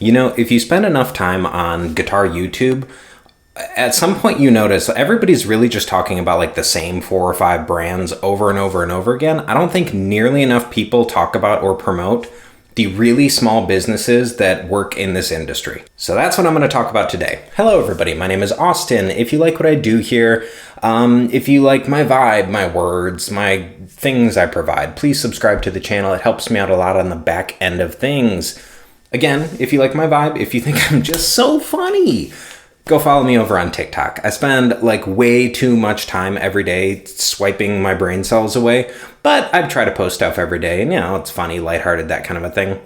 You know, if you spend enough time on guitar YouTube, at some point you notice everybody's really just talking about like the same 4 or 5 brands over and over and over again. I don't think nearly enough people talk about or promote the really small businesses that work in this industry. So that's what I'm going to talk about today. Hello everybody, my name is Austin. If you like what I do here, if you like my vibe, my words, my things I provide, please subscribe to the channel. It helps me out a lot on the back end of things. Again, if you like my vibe, if you think I'm just so funny, go follow me over on TikTok. I spend like way too much time every day swiping my brain cells away, but I try to post stuff every day and it's funny, lighthearted, that kind of a thing.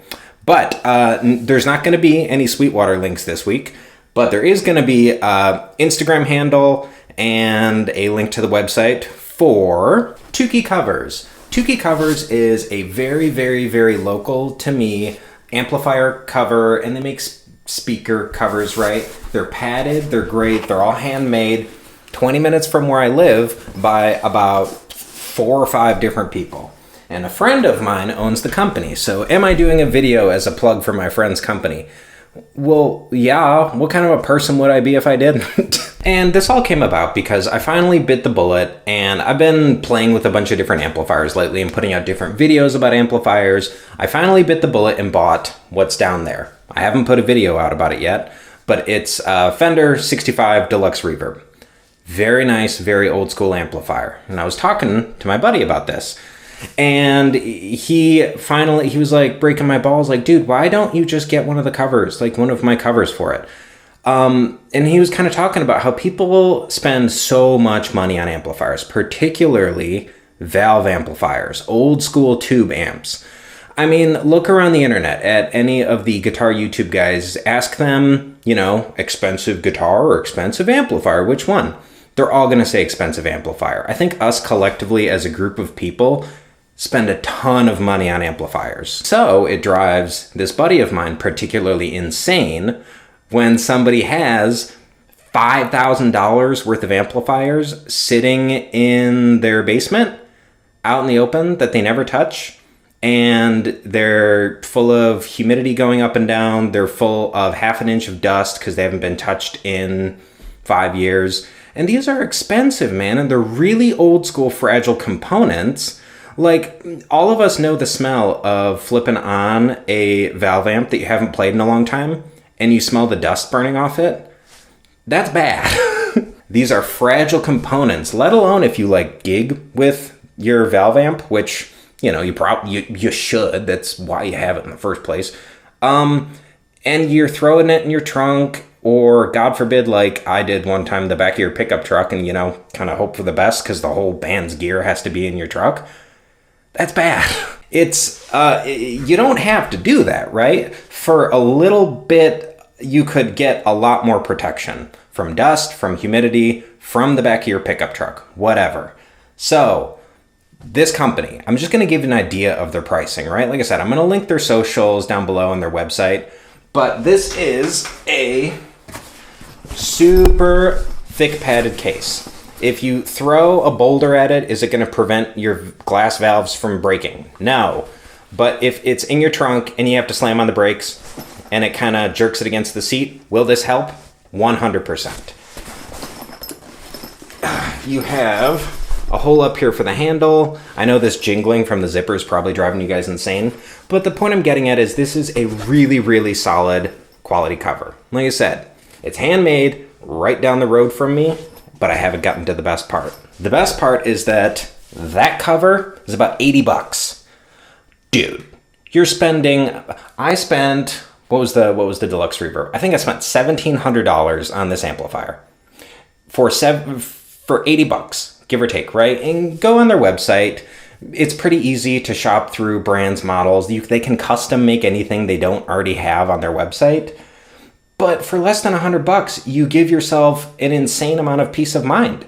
But there's not going to be any Sweetwater links this week, but there is going to be an Instagram handle and a link to the website for Tuki Covers. Tuki Covers is a very, very, very local to me amplifier cover, and they make speaker covers, right? They're padded, they're great, they're all handmade, 20 minutes from where I live by about 4 or 5 different people. And a friend of mine owns the company. So am I doing a video as a plug for my friend's company? Well, yeah, what kind of a person would I be if I didn't? And this all came about because I finally bit the bullet, and I've been playing with a bunch of different amplifiers lately and putting out different videos about amplifiers. I finally bit the bullet and bought what's down there. I haven't put a video out about it yet, but it's a Fender 65 Deluxe Reverb. Very nice, very old school amplifier. And I was talking to my buddy about this, and he was like breaking my balls, like, dude, why don't you just get one of the covers, like one of my covers for it? And he was kind of talking about how people spend so much money on amplifiers, particularly valve amplifiers, old school tube amps. I mean, look around the internet at any of the guitar YouTube guys, ask them, expensive guitar or expensive amplifier, which one? They're all going to say expensive amplifier. I think us collectively as a group of people spend a ton of money on amplifiers. So it drives this buddy of mine particularly insane when somebody has $5,000 worth of amplifiers sitting in their basement out in the open that they never touch, and they're full of humidity going up and down. They're full of half an inch of dust because they haven't been touched in 5 years. And these are expensive, man, and they're really old school fragile components. Like, all of us know the smell of flipping on a valve amp that you haven't played in a long time, and you smell the dust burning off it. That's bad. These are fragile components, let alone if you like gig with your valve amp, which, you should. That's why you have it in the first place. And you're throwing it in your trunk, or God forbid, like I did one time, in the back of your pickup truck, and, kind of hope for the best because the whole band's gear has to be in your truck. That's bad. It's, you don't have to do that, right? For a little bit, you could get a lot more protection from dust, from humidity, from the back of your pickup truck, whatever. So this company, I'm just going to give you an idea of their pricing, right? Like I said, I'm going to link their socials down below and their website, but this is a super thick padded case. If you throw a boulder at it, is it going to prevent your glass valves from breaking? No. But if it's in your trunk and you have to slam on the brakes and it kind of jerks it against the seat, will this help? 100%. You have a hole up here for the handle. I know this jingling from the zipper is probably driving you guys insane, but the point I'm getting at is this is a really, really solid quality cover. Like I said, it's handmade right down the road from me, but I haven't gotten to the best part. The best part is that cover is about 80 bucks. Dude, I spent, what was the deluxe reverb? I think I spent $1,700 on this amplifier for 80 bucks, give or take, right? And go on their website. It's pretty easy to shop through brands, models. They can custom make anything they don't already have on their website. But for less than $100, you give yourself an insane amount of peace of mind.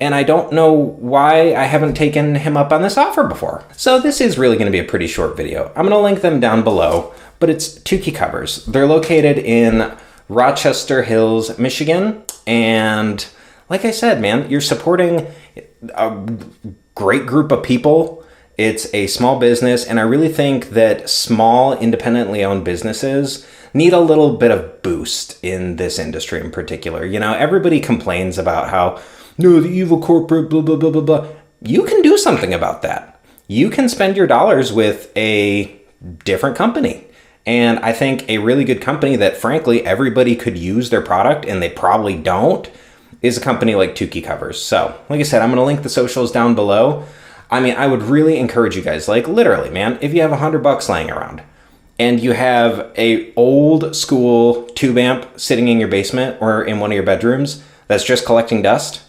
And I don't know why I haven't taken him up on this offer before. So this is really going to be a pretty short video. I'm going to link them down below, but it's Tuki Covers. They're located in Rochester Hills, Michigan. And like I said, man, you're supporting a great group of people. It's a small business, and I really think that small, independently owned businesses need a little bit of boost in this industry in particular. You know, everybody complains about how, no, the evil corporate, blah, blah, blah, blah, blah. You can do something about that. You can spend your dollars with a different company. And I think a really good company that, frankly, everybody could use their product and they probably don't is a company like Tuki Covers. So, like I said, I'm going to link the socials down below. I mean, I would really encourage you guys, like literally, man, if you have $100 laying around and you have a old school tube amp sitting in your basement or in one of your bedrooms that's just collecting dust,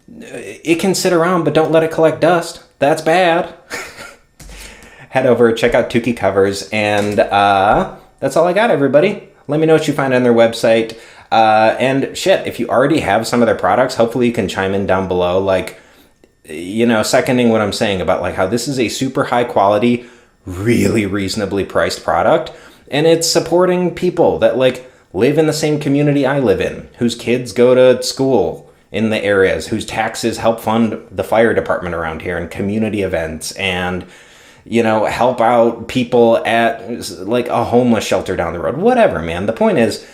it can sit around, but don't let it collect dust. That's bad. Head over, check out Tuki Covers, and that's all I got, everybody. Let me know what you find on their website. And shit, if you already have some of their products, hopefully you can chime in down below, like, you know, seconding what I'm saying about like how this is a super high quality, really reasonably priced product, and it's supporting people that like live in the same community I live in, whose kids go to school in the areas, whose taxes help fund the fire department around here and community events, and you know, help out people at like a homeless shelter down the road, whatever, man. The point is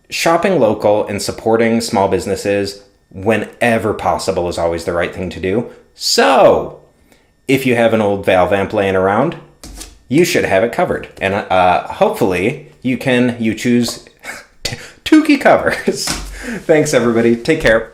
shopping local and supporting small businesses whenever possible is always the right thing to do. So if you have an old valve amp laying around, you should have it covered. And hopefully you choose Tuki Covers. Thanks, everybody. Take care.